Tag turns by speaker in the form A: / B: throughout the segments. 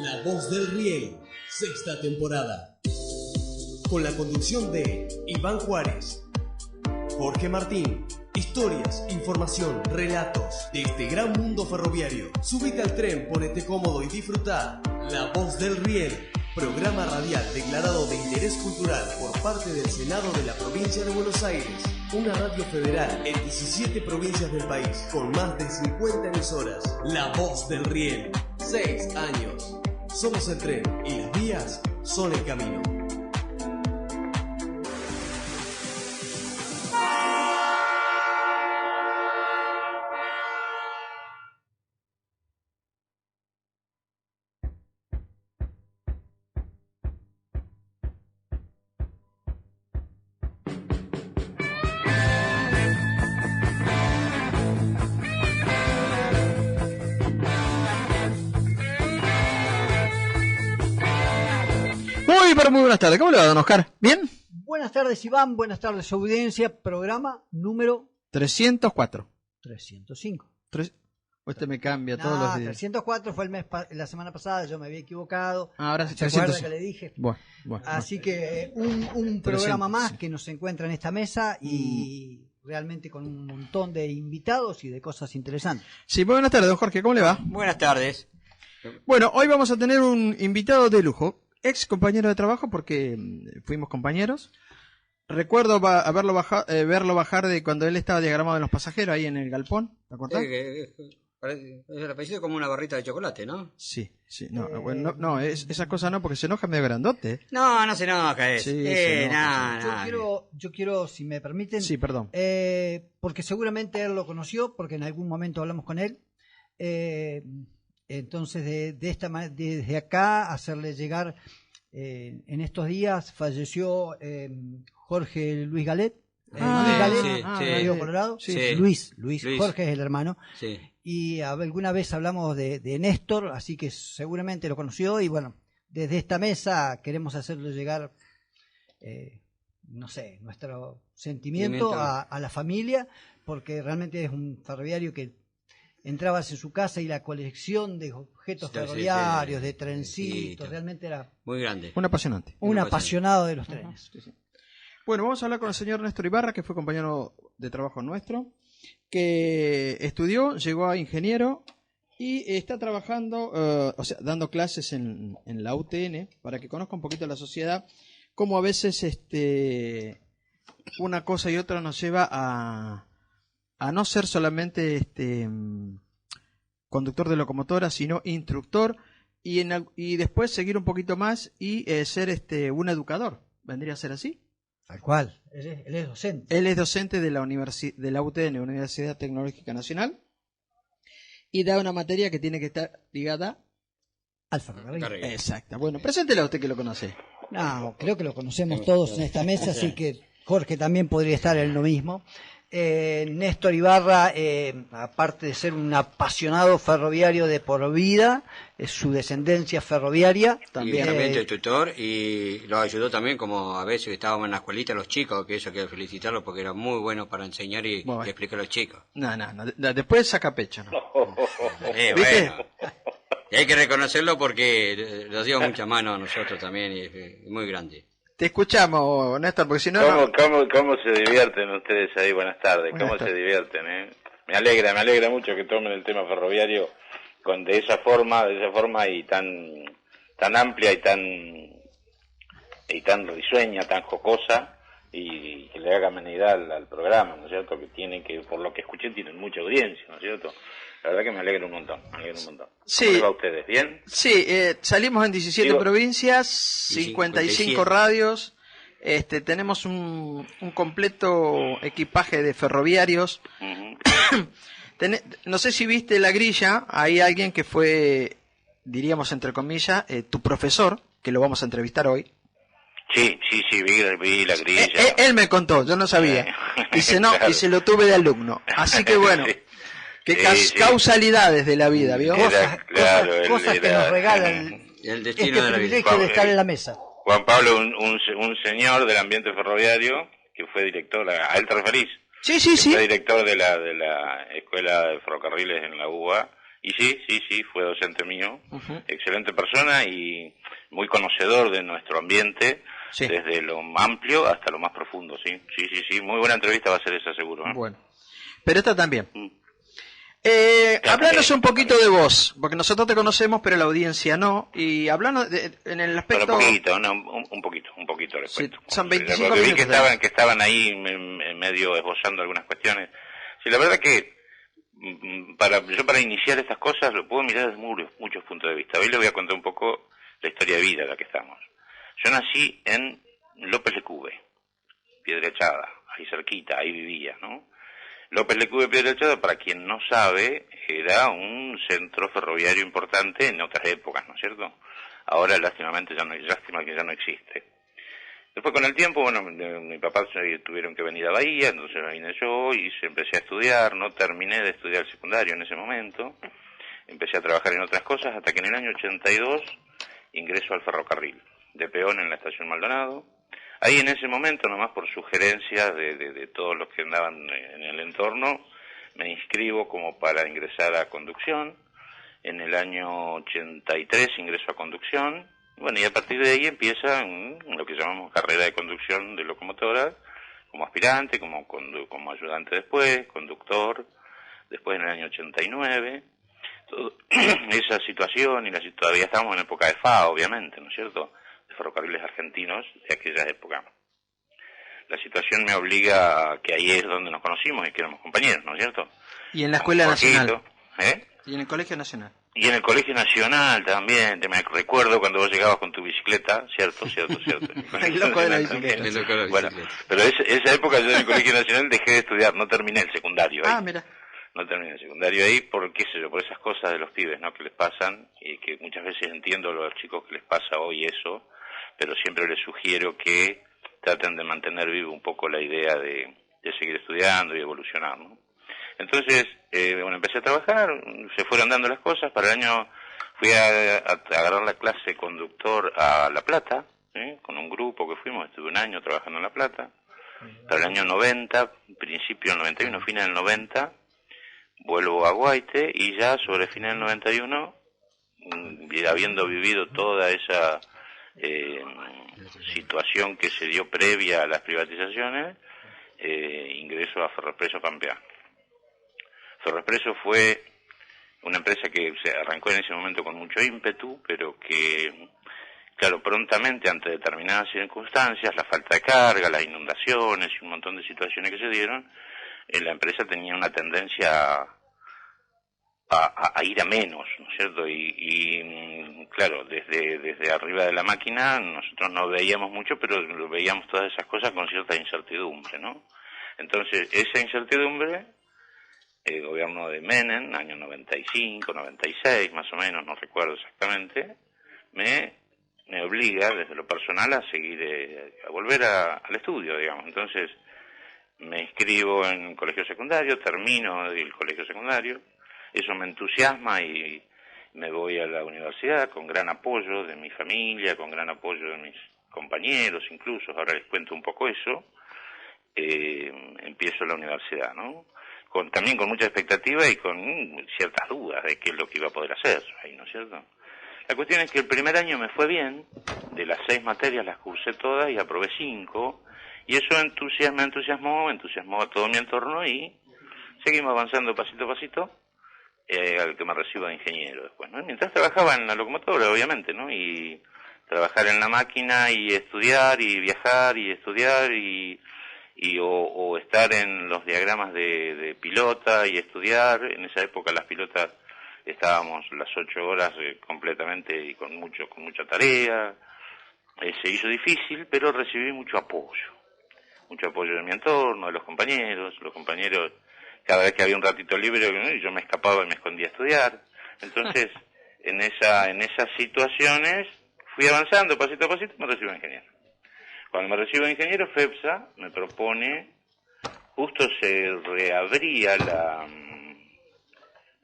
A: La Voz del Riel, sexta temporada. Con la conducción de Iván Juárez, Jorge Martín. Historias, información, relatos de este gran mundo ferroviario. Súbete al tren, ponete cómodo y disfruta. La Voz del Riel, programa radial declarado de interés cultural por parte del Senado de la provincia de Buenos Aires. Una radio federal en 17 provincias del país, con más de 50 emisoras. La Voz del Riel, 6 años. Somos el tren y las vías son el camino.
B: Muy buenas tardes, ¿cómo le va, don Oscar? ¿Bien?
C: Buenas tardes, Iván, buenas tardes, audiencia, programa número
B: 304.
C: 305.
B: Usted me cambia todos los días.
C: 304 fue la semana pasada, yo me había equivocado.
B: Ahora sí,
C: ¿Se acuerda que le dije?
B: Bueno.
C: Así que un programa más que nos encuentra en esta mesa y realmente con un montón de invitados y de cosas interesantes.
B: Sí, buenas tardes, don Jorge, ¿cómo le va?
D: Buenas tardes.
B: Bueno, hoy vamos a tener un invitado de lujo. Ex compañero de trabajo porque fuimos compañeros. Recuerdo verlo bajar de cuando él estaba diagramado en los pasajeros ahí en el galpón, ¿te acuerdas?
D: Es el apellido como una barrita de chocolate, ¿no?
B: Sí. No, esa cosa no, porque se enoja medio grandote.
D: No se enoja eso.
B: Sí,
C: Yo quiero, si me permiten.
B: Sí, perdón.
C: Porque seguramente él lo conoció, porque en algún momento hablamos con él. Entonces, desde acá, hacerle llegar, en estos días falleció Jorge Luis Galet. Río Colorado.
D: Sí.
C: Luis, Jorge es el hermano.
D: Sí.
C: Y alguna vez hablamos de Néstor, así que seguramente lo conoció. Y bueno, desde esta mesa queremos hacerle llegar, nuestro sentimiento a la familia, porque realmente es un ferroviario que entrabas en su casa y la colección de objetos ferroviarios, de trencitos, realmente era
D: muy grande.
B: Un apasionante.
C: Un apasionado de los trenes.
B: Sí. Bueno, vamos a hablar con el señor Néstor Ibarra, que fue compañero de trabajo nuestro, que estudió, llegó a ingeniero y está trabajando, dando clases en la UTN, para que conozca un poquito la sociedad, cómo a veces una cosa y otra nos lleva a no ser solamente conductor de locomotora, sino instructor y después seguir un poquito más y ser un educador. ¿Vendría a ser así?
C: Tal cual. Él es docente.
B: Él es docente de la UTN, Universidad Tecnológica Nacional, y da una materia que tiene que estar ligada
C: al ferrocarril.
B: Exacto. Bueno, preséntelo a usted que lo conoce.
C: No, creo que lo conocemos todos en esta mesa, así que Jorge también podría estar en lo mismo. Néstor Ibarra, aparte de ser un apasionado ferroviario de por vida, es su descendencia ferroviaria.
D: También es tutor y lo ayudó también, como a veces estábamos en la escuelita los chicos, que eso quiero felicitarlo porque era muy bueno para enseñar y explicar a los chicos.
B: No, después saca pecho, ¿no?
D: Bueno, y hay que reconocerlo porque nos dio mucha mano a nosotros también y es muy grande.
B: Te escuchamos, Néstor, porque si no...
E: ¿Cómo se divierten ustedes ahí? Buenas tardes. ¿Cómo se divierten? Me alegra mucho que tomen el tema ferroviario de esa forma y tan amplia y tan risueña, tan jocosa, y que le haga amenidad al programa, ¿no es cierto? Que por lo que escuché tienen mucha audiencia, ¿no es cierto? La verdad que me alegra un montón.
B: Sí.
E: ¿Cómo les va a ustedes? ¿Bien?
B: Sí, salimos en 17 provincias, 55 radios, tenemos un completo equipaje de ferroviarios.
E: Uh-huh.
B: No sé si viste la grilla, hay alguien que fue, diríamos entre comillas, tu profesor, que lo vamos a entrevistar hoy.
E: Sí, vi la grilla.
B: Él me contó, yo no sabía. Dice,
E: claro.
B: Y se lo tuve de alumno. Así que bueno...
E: Sí.
B: Qué causalidades de la vida, ¿vio?
C: Cosas que nos regalan
D: el destino de la vida.
C: Privilegio de estar en la mesa.
E: Juan Pablo, un señor del ambiente ferroviario que fue director, ¿a él te referís?
B: Sí.
E: Fue director de la Escuela de Ferrocarriles en la UBA Y sí, fue docente mío, excelente persona y muy conocedor de nuestro ambiente, desde lo amplio hasta lo más profundo, sí, muy buena entrevista va a ser esa seguro.
B: Bueno, pero esta también. Hablanos un poquito de vos, porque nosotros te conocemos, pero la audiencia no, y hablando en el aspecto...
E: Pero un poquito les cuento.
B: Son 25
E: porque
B: minutos.
E: Vi que estaban ahí medio esbozando algunas cuestiones. Sí, la verdad que para iniciar estas cosas lo puedo mirar desde muchos puntos de vista. Hoy le voy a contar un poco la historia de vida en la que estamos. Yo nací en López Lecube, Piedra Echada, ahí cerquita, ahí vivía, ¿no? López Lecube, Piedra Echada, para quien no sabe, era un centro ferroviario importante en otras épocas, ¿no es cierto? Ahora, lástima que ya no existe. Después, con el tiempo, bueno, mi papá tuvieron que venir a Bahía, entonces vine yo y empecé a estudiar. No terminé de estudiar el secundario en ese momento. Empecé a trabajar en otras cosas hasta que en el año 82 ingreso al ferrocarril, de peón en la estación Maldonado. Ahí en ese momento, nomás por sugerencia de todos los que andaban en el entorno, me inscribo como para ingresar a conducción. En el año 83 ingreso a conducción. Bueno, y a partir de ahí empieza lo que llamamos carrera de conducción de locomotora, como aspirante, como ayudante después, conductor, después en el año 89. Esa situación, todavía estamos en época de FA, obviamente, ¿no es cierto?, de ferrocarriles argentinos de aquella época. La situación me obliga a que ahí es donde nos conocimos y que éramos compañeros, ¿no es cierto?
B: Y en la Escuela Nacional.
E: ¿Eh?
B: Y en el Colegio Nacional.
E: Y en el Colegio Nacional también, me recuerdo cuando vos llegabas con tu bicicleta, cierto.
B: El loco de la bicicleta.
E: Bueno, pero esa época yo en el Colegio Nacional dejé de estudiar, no terminé el secundario ahí.
B: Mira.
E: No terminé el secundario ahí por, qué sé yo, por esas cosas de los pibes, ¿no?, que les pasan, y que muchas veces entiendo a los chicos que les pasa hoy eso, pero siempre les sugiero que traten de mantener vivo un poco la idea de seguir estudiando y evolucionar, ¿no? Entonces, bueno, empecé a trabajar, se fueron dando las cosas. Para el año fui a agarrar la clase de conductor a La Plata, con un grupo que fuimos, estuve un año trabajando en La Plata. Para el año 90, principio del 91, fines del 90, vuelvo a Guaite, y ya sobre fines del 91, habiendo vivido toda esa situación que se dio previa a las privatizaciones, ingreso a Ferroexpreso Pampeano. Ferroexpreso fue una empresa que se arrancó en ese momento con mucho ímpetu, pero que, claro, prontamente ante determinadas circunstancias, la falta de carga, las inundaciones y un montón de situaciones que se dieron, la empresa tenía una tendencia a ir a menos, ¿no es cierto? Y claro, desde arriba de la máquina nosotros no veíamos mucho, pero veíamos todas esas cosas con cierta incertidumbre, ¿no? Entonces, esa incertidumbre, el gobierno de Menem, año 95, 96, más o menos, no recuerdo exactamente, me obliga desde lo personal a seguir, a volver al estudio, digamos. Entonces, me inscribo en el colegio secundario, termino el colegio secundario, eso me entusiasma y me voy a la universidad con gran apoyo de mi familia, con gran apoyo de mis compañeros incluso, ahora les cuento un poco eso. Empiezo la universidad, ¿no? También con mucha expectativa y con ciertas dudas de qué es lo que iba a poder hacer ahí, ¿no es cierto? La cuestión es que el primer año me fue bien, de las 6 materias las cursé todas y aprobé 5, y eso me entusiasmó a todo mi entorno, y seguimos avanzando pasito a pasito, al que me recibo de ingeniero después, ¿no? Mientras trabajaba en la locomotora, obviamente, ¿no? Y trabajar en la máquina y estudiar y viajar y estudiar o estar en los diagramas de pilota y estudiar. En esa época las pilotas estábamos las 8 horas completamente y con mucha tarea. Se hizo difícil, pero recibí mucho apoyo de mi entorno, de los compañeros. Cada vez que había un ratito libre, yo me escapaba y me escondía a estudiar. Entonces, en esas situaciones fui avanzando pasito a pasito y me recibo de ingeniero. Cuando me recibo de ingeniero, FEPSA me propone, justo se reabría la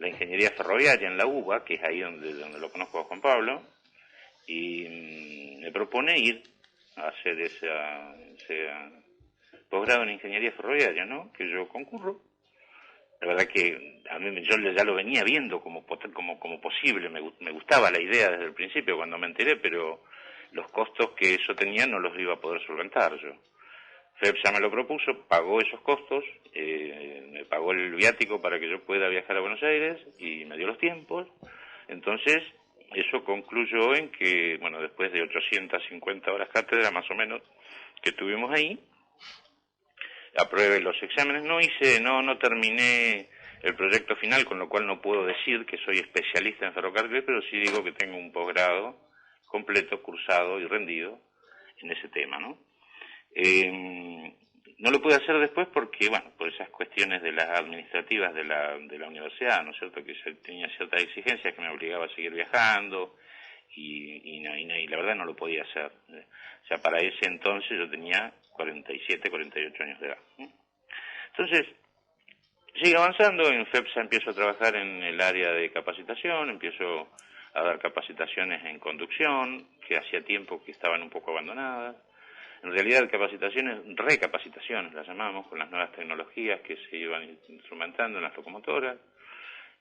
E: ingeniería ferroviaria en la UBA, que es ahí donde lo conozco a Juan Pablo, y me propone ir a hacer ese posgrado en ingeniería ferroviaria, ¿no? Que yo concurro, la verdad que a mí yo ya lo venía viendo como posible, me gustaba la idea desde el principio cuando me enteré, pero los costos que eso tenía no los iba a poder solventar yo. FEP ya me lo propuso, pagó esos costos, me pagó el viático para que yo pueda viajar a Buenos Aires y me dio los tiempos. Entonces, eso concluyó en que, bueno, después de 850 horas cátedra más o menos que tuvimos ahí, aprobé los exámenes, no terminé el proyecto final, con lo cual no puedo decir que soy especialista en ferrocarril, pero sí digo que tengo un posgrado completo, cursado y rendido en ese tema, ¿no? No lo pude hacer después porque, bueno, por esas cuestiones de las administrativas de la universidad, ¿no es cierto?, que tenía ciertas exigencias que me obligaba a seguir viajando y la verdad no lo podía hacer. O sea, para ese entonces yo tenía 47, 48 años de edad. Entonces, sigo avanzando, en FEPSA empiezo a trabajar en el área de capacitación, empiezo a dar capacitaciones en conducción, que hacía tiempo que estaban un poco abandonadas. En realidad, recapacitaciones las llamamos, con las nuevas tecnologías que se iban instrumentando en las locomotoras.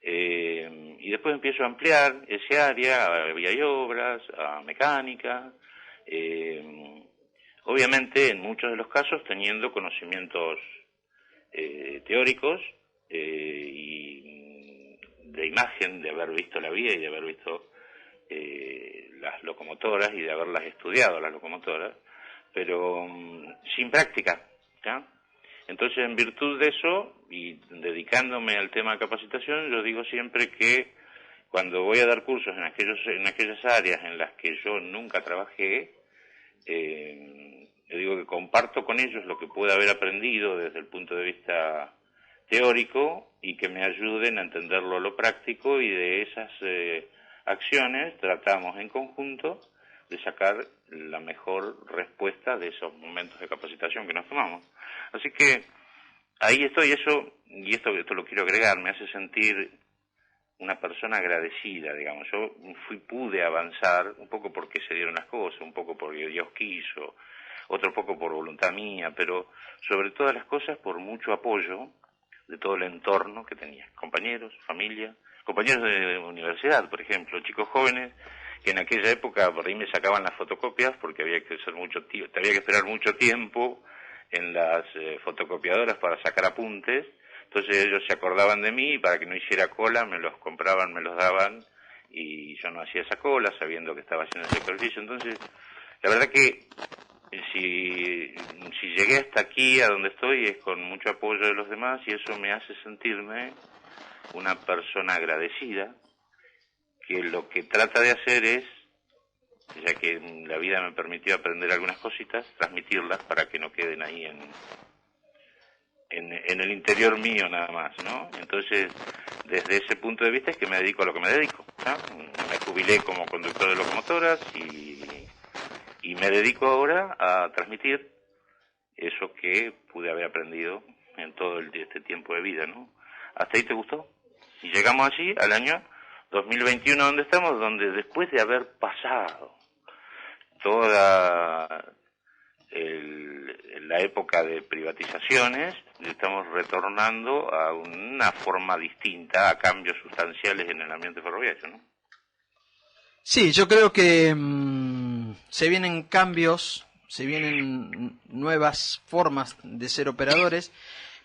E: Y después empiezo a ampliar ese área a vía y obras, a mecánica, obviamente en muchos de los casos teniendo conocimientos teóricos y de imagen, de haber visto la vía y de haber visto las locomotoras y de haberlas estudiado las locomotoras, pero sin práctica, ¿ya? Entonces, en virtud de eso, y dedicándome al tema de capacitación, yo digo siempre que cuando voy a dar cursos en aquellas áreas en las que yo nunca trabajé, yo digo que comparto con ellos lo que pueda haber aprendido desde el punto de vista teórico y que me ayuden a entenderlo a lo práctico, y de esas acciones tratamos en conjunto de sacar la mejor respuesta de esos momentos de capacitación que nos tomamos. Así que ahí estoy, esto lo quiero agregar, me hace sentir una persona agradecida, digamos. Yo pude avanzar un poco porque se dieron las cosas, un poco porque Dios quiso, otro poco por voluntad mía, pero sobre todas las cosas por mucho apoyo de todo el entorno que tenía, compañeros, familia, compañeros de universidad, por ejemplo, chicos jóvenes que en aquella época por ahí me sacaban las fotocopias porque había que esperar mucho tiempo en las fotocopiadoras para sacar apuntes. Entonces ellos se acordaban de mí y para que no hiciera cola me los compraban, me los daban y yo no hacía esa cola sabiendo que estaba haciendo ese ejercicio. Entonces, la verdad que si llegué hasta aquí, a donde estoy, es con mucho apoyo de los demás, y eso me hace sentirme una persona agradecida, que lo que trata de hacer es, ya que la vida me permitió aprender algunas cositas, transmitirlas para que no queden ahí en el interior mío nada más, ¿no? Entonces, desde ese punto de vista es que me dedico a lo que me dedico, ¿no? Me jubilé como conductor de locomotoras y me dedico ahora a transmitir eso que pude haber aprendido en todo este tiempo de vida, ¿no? ¿Hasta ahí te gustó? Y llegamos allí al año 2021, donde estamos, donde después de haber pasado toda la época de privatizaciones, estamos retornando a una forma distinta, a cambios sustanciales en el ambiente ferroviario, ¿no?
B: Sí, yo creo que se vienen cambios, se vienen nuevas formas de ser operadores,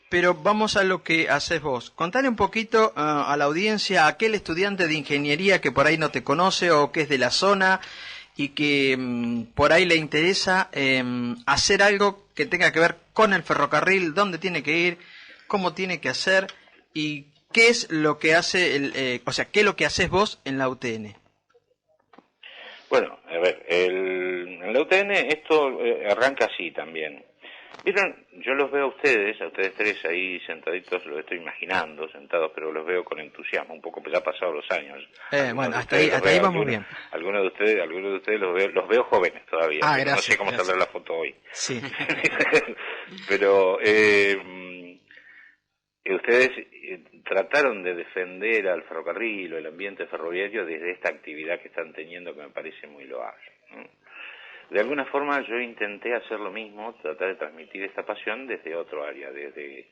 B: pero vamos a lo que haces vos. Contale un poquito a la audiencia, a aquel estudiante de ingeniería que por ahí no te conoce o que es de la zona y que por ahí le interesa hacer algo que tenga que ver con el ferrocarril, dónde tiene que ir, cómo tiene que hacer y qué es lo que hace, qué es lo que haces vos en la UTN.
E: Bueno, a ver, en la UTN esto arranca así también. Vieron, yo los veo a ustedes tres ahí sentaditos, los estoy imaginando sentados, pero los veo con entusiasmo, un poco, pues ya han pasado los años.
B: Bueno, hasta ahí vamos bien.
E: Algunos de ustedes los veo jóvenes todavía.
B: Gracias,
E: no sé cómo saldrá la foto hoy.
B: Sí.
E: Pero ustedes trataron de defender al ferrocarril o el ambiente ferroviario desde esta actividad que están teniendo, que me parece muy loable, ¿no? De alguna forma yo intenté hacer lo mismo, tratar de transmitir esta pasión desde otro área, desde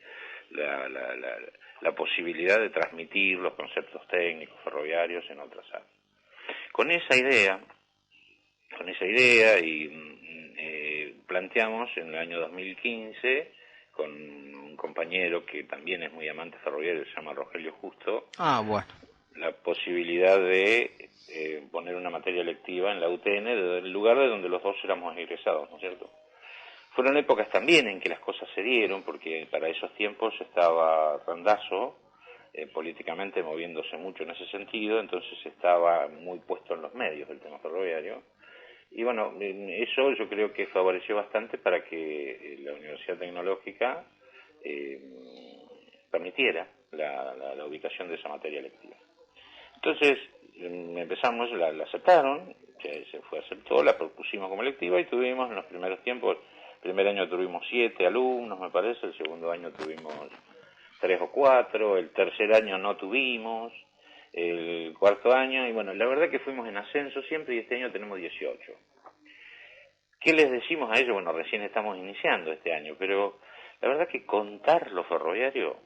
E: la posibilidad de transmitir los conceptos técnicos ferroviarios en otras áreas. Con esa idea planteamos en el año 2015 con un compañero que también es muy amante ferroviario, se llama Rogelio Justo, la posibilidad de poner una materia electiva en la UTN, el lugar de donde los dos éramos egresados, ¿no es cierto? Fueron épocas también en que las cosas se dieron, porque para esos tiempos estaba Randazzo políticamente moviéndose mucho en ese sentido, entonces estaba muy puesto en los medios el tema ferroviario. Y bueno, eso yo creo que favoreció bastante para que la Universidad Tecnológica permitiera la ubicación de esa materia electiva. Entonces empezamos, la aceptaron, se aceptó, la propusimos como electiva y tuvimos en los primeros tiempos, el primer año tuvimos 7 alumnos, me parece, el segundo año tuvimos 3 o 4, el tercer año no tuvimos, el cuarto año, y bueno, la verdad que fuimos en ascenso siempre y este año tenemos 18. ¿Qué les decimos a ellos? Bueno, recién estamos iniciando este año, pero la verdad que contar lo ferroviario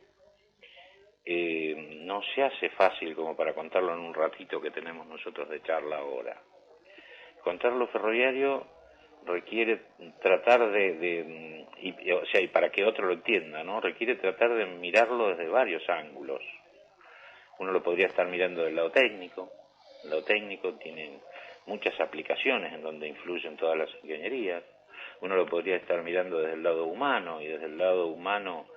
E: no se hace fácil como para contarlo en un ratito que tenemos nosotros de charla ahora. Contar lo ferroviario requiere tratar y para que otro lo entienda, ¿no? Requiere tratar de mirarlo desde varios ángulos. Uno lo podría estar mirando del lado técnico. El lado técnico tiene muchas aplicaciones en donde influyen todas las ingenierías. Uno lo podría estar mirando desde el lado humano, y desde el lado humano,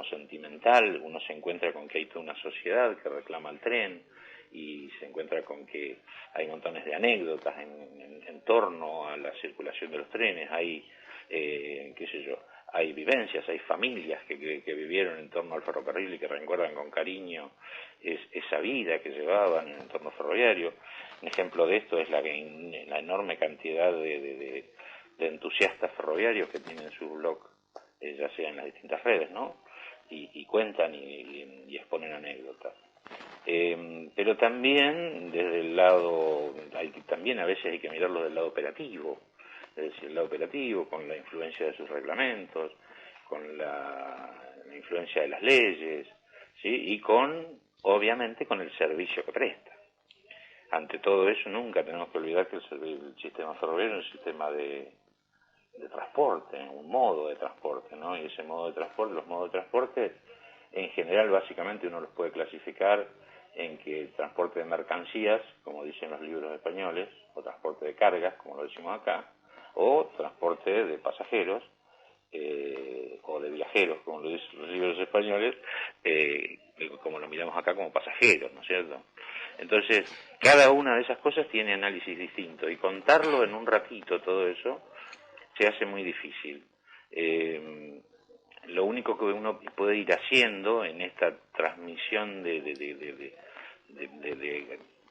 E: sentimental, uno se encuentra con que hay toda una sociedad que reclama el tren, y se encuentra con que hay montones de anécdotas en torno a la circulación de los trenes, hay, hay vivencias, hay familias que vivieron en torno al ferrocarril y que recuerdan con cariño esa vida que llevaban en el entorno ferroviario. Un ejemplo de esto es la enorme cantidad de entusiastas ferroviarios que tienen su blog, ya sea en las distintas redes, ¿no? Y cuentan y exponen anécdotas. Pero también desde el lado, también a veces hay que mirarlo del lado operativo, es decir, el lado operativo con la influencia de sus reglamentos, con la influencia de las leyes, ¿sí? Y obviamente con el servicio que presta. Ante todo eso nunca tenemos que olvidar que el sistema ferroviario es un sistema de transporte, un modo de transporte, ¿no? Y ese modo de transporte, los modos de transporte, en general, básicamente uno los puede clasificar en que transporte de mercancías, como dicen los libros españoles, o transporte de cargas, como lo decimos acá, o transporte de pasajeros, o de viajeros, como lo dicen los libros españoles, como lo miramos acá como pasajeros, ¿no es cierto? Entonces, cada una de esas cosas tiene análisis distinto, y contarlo en un ratito todo eso se hace muy difícil. Lo único que uno puede ir haciendo en esta transmisión de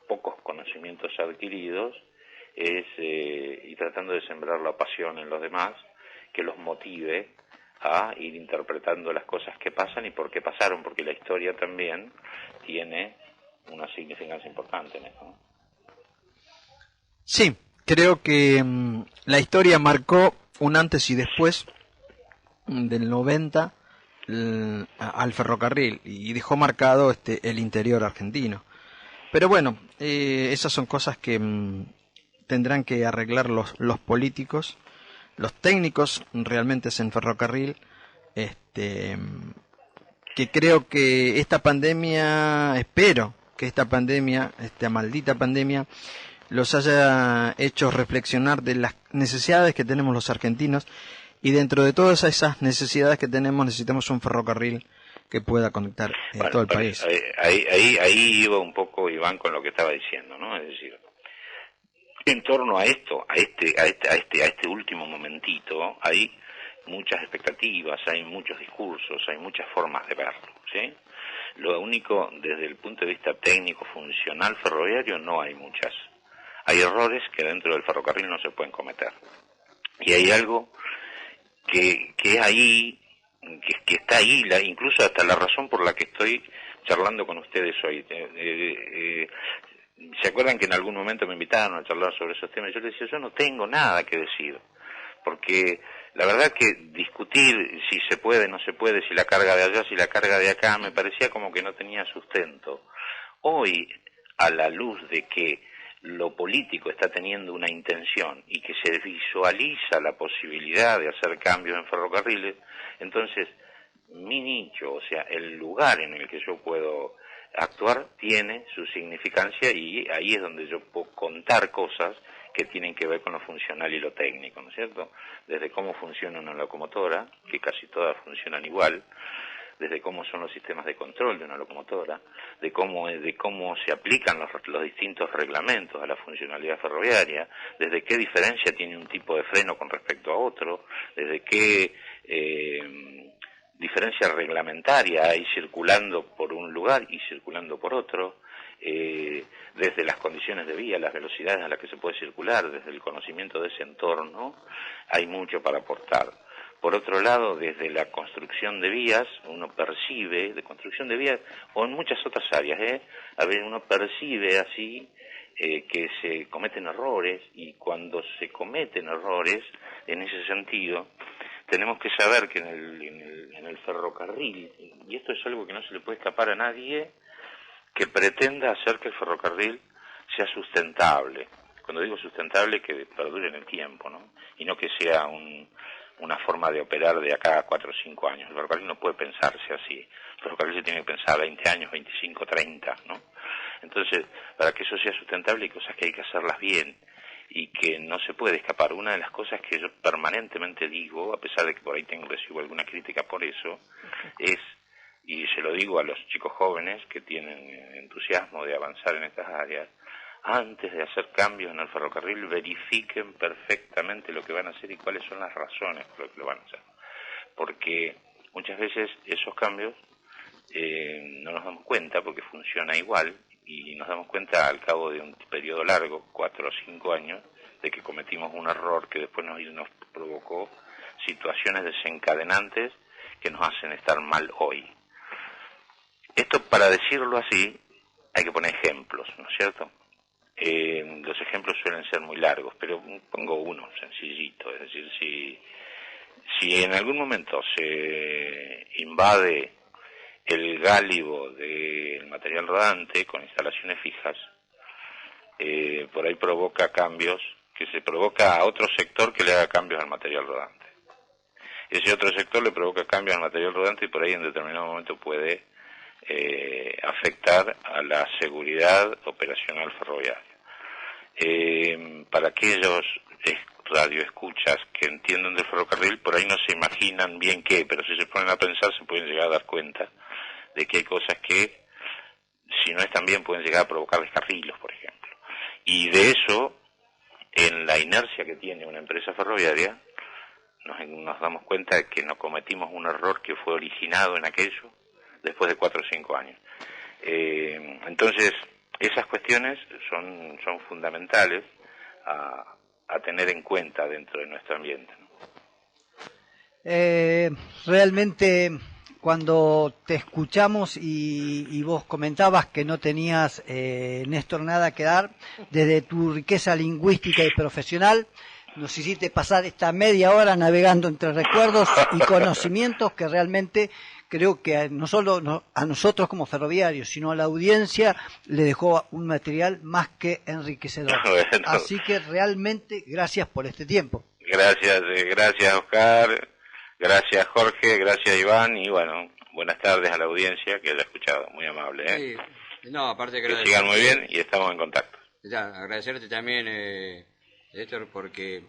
E: pocos conocimientos adquiridos es ir tratando de sembrar la pasión en los demás, que los motive a ir interpretando las cosas que pasan y por qué pasaron, porque la historia también tiene una significancia importante en esto, ¿no?
B: Sí, creo que la historia marcó un antes y después del 90 al ferrocarril, y dejó marcado el interior argentino. Pero bueno, esas son cosas que tendrán que arreglar los políticos, los técnicos realmente en ferrocarril, que creo que esta pandemia, espero que esta maldita pandemia, los haya hecho reflexionar de las necesidades que tenemos los argentinos, y dentro de todas esas necesidades que tenemos necesitamos un ferrocarril que pueda conectar todo el país.
E: Ahí iba un poco Iván con lo que estaba diciendo, ¿no? Es decir, en torno a esto, a este último momentito, hay muchas expectativas, hay muchos discursos, hay muchas formas de verlo, ¿sí? Lo único, desde el punto de vista técnico, funcional, ferroviario, no hay muchas. Hay errores que dentro del ferrocarril no se pueden cometer. Y hay algo que es ahí, que está ahí, incluso hasta la razón por la que estoy charlando con ustedes hoy. ¿Se acuerdan que en algún momento me invitaron a charlar sobre esos temas? Yo les decía, yo no tengo nada que decir, porque la verdad que discutir si se puede, no se puede, si la carga de allá, si la carga de acá, me parecía como que no tenía sustento. Hoy, a la luz de que lo político está teniendo una intención y que se visualiza la posibilidad de hacer cambios en ferrocarriles, entonces mi nicho, o sea, el lugar en el que yo puedo actuar tiene su significancia y ahí es donde yo puedo contar cosas que tienen que ver con lo funcional y lo técnico, ¿no es cierto? Desde cómo funciona una locomotora, que casi todas funcionan igual, desde cómo son los sistemas de control de una locomotora, de cómo se aplican los distintos reglamentos a la funcionalidad ferroviaria, desde qué diferencia tiene un tipo de freno con respecto a otro, desde qué diferencia reglamentaria hay circulando por un lugar y circulando por otro, desde las condiciones de vía, las velocidades a las que se puede circular, desde el conocimiento de ese entorno, hay mucho para aportar. Por otro lado, desde la construcción de vías, uno percibe, de construcción de vías, o en muchas otras áreas, a ver, uno percibe así que se cometen errores, y cuando se cometen errores, en ese sentido, tenemos que saber que en el ferrocarril, y esto es algo que no se le puede escapar a nadie, que pretenda hacer que el ferrocarril sea sustentable. Cuando digo sustentable, que perdure en el tiempo, ¿no? Y no que sea una forma de operar de acá a 4 o 5 años. El ferrocarril no puede pensarse así. El ferrocarril se tiene que pensar 20 años, 25, 30, ¿no? Entonces, para que eso sea sustentable hay cosas que hay que hacerlas bien y que no se puede escapar. Una de las cosas que yo permanentemente digo, a pesar de que por ahí recibo alguna crítica por eso, es, y se lo digo a los chicos jóvenes que tienen entusiasmo de avanzar en estas áreas, antes de hacer cambios en el ferrocarril, verifiquen perfectamente lo que van a hacer y cuáles son las razones por las que lo van a hacer. Porque muchas veces esos cambios no nos damos cuenta porque funciona igual, y nos damos cuenta al cabo de un periodo largo, 4 o 5 años, de que cometimos un error que después nos provocó situaciones desencadenantes que nos hacen estar mal hoy. Esto, para decirlo así, hay que poner ejemplos, ¿no es cierto? Los ejemplos suelen ser muy largos, pero pongo uno sencillito, es decir, si en algún momento se invade el gálibo del material rodante con instalaciones fijas, por ahí provoca cambios, que se provoca a otro sector que le haga cambios al material rodante. Ese otro sector le provoca cambios al material rodante y por ahí en determinado momento puede afectar a la seguridad operacional ferroviaria. Para aquellos radioescuchas que entienden del ferrocarril, por ahí no se imaginan bien qué, pero si se ponen a pensar se pueden llegar a dar cuenta de que hay cosas que, si no están bien, pueden llegar a provocar descarrilos, por ejemplo. Y de eso, en la inercia que tiene una empresa ferroviaria, nos damos cuenta de que no cometimos un error que fue originado en aquello después de 4 o 5 años. Entonces, esas cuestiones son fundamentales a tener en cuenta dentro de nuestro ambiente, ¿no?
C: Realmente, cuando te escuchamos y vos comentabas que no tenías, Néstor, nada que dar, desde tu riqueza lingüística y profesional, nos hiciste pasar esta media hora navegando entre recuerdos y conocimientos que realmente creo que no solo a nosotros como ferroviarios, sino a la audiencia le dejó un material más que enriquecedor. Bueno. Así que realmente gracias por este tiempo.
E: Gracias Oscar, gracias Jorge, gracias Iván, y bueno, buenas tardes a la audiencia que haya escuchado, muy amable.
D: Sí. No, aparte
E: que sigan muy bien y estamos en contacto.
D: Ya, agradecerte también, Héctor, porque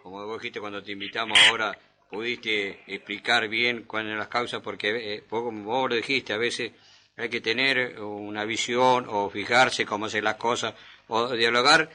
D: como vos dijiste cuando te invitamos ahora, pudiste explicar bien cuáles son las causas, porque como vos lo dijiste, a veces hay que tener una visión o fijarse cómo hacen las cosas o dialogar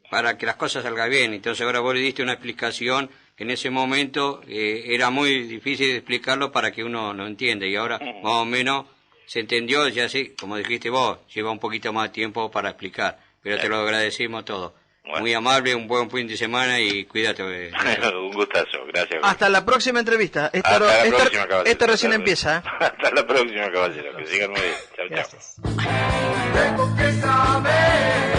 D: para que las cosas salgan bien. Entonces ahora vos le diste una explicación que en ese momento era muy difícil de explicarlo para que uno lo entienda, y ahora más o menos se entendió. Ya sí, como dijiste vos, lleva un poquito más de tiempo para explicar, pero te lo agradecemos todo. Bueno. Muy amable, un buen fin de semana y cuídate.
E: Un gustazo, gracias.
B: Hasta la próxima entrevista. Esto recién empieza.
E: Hasta la próxima, caballero. Que sigan muy bien. Chao, chao.
A: Tengo que saber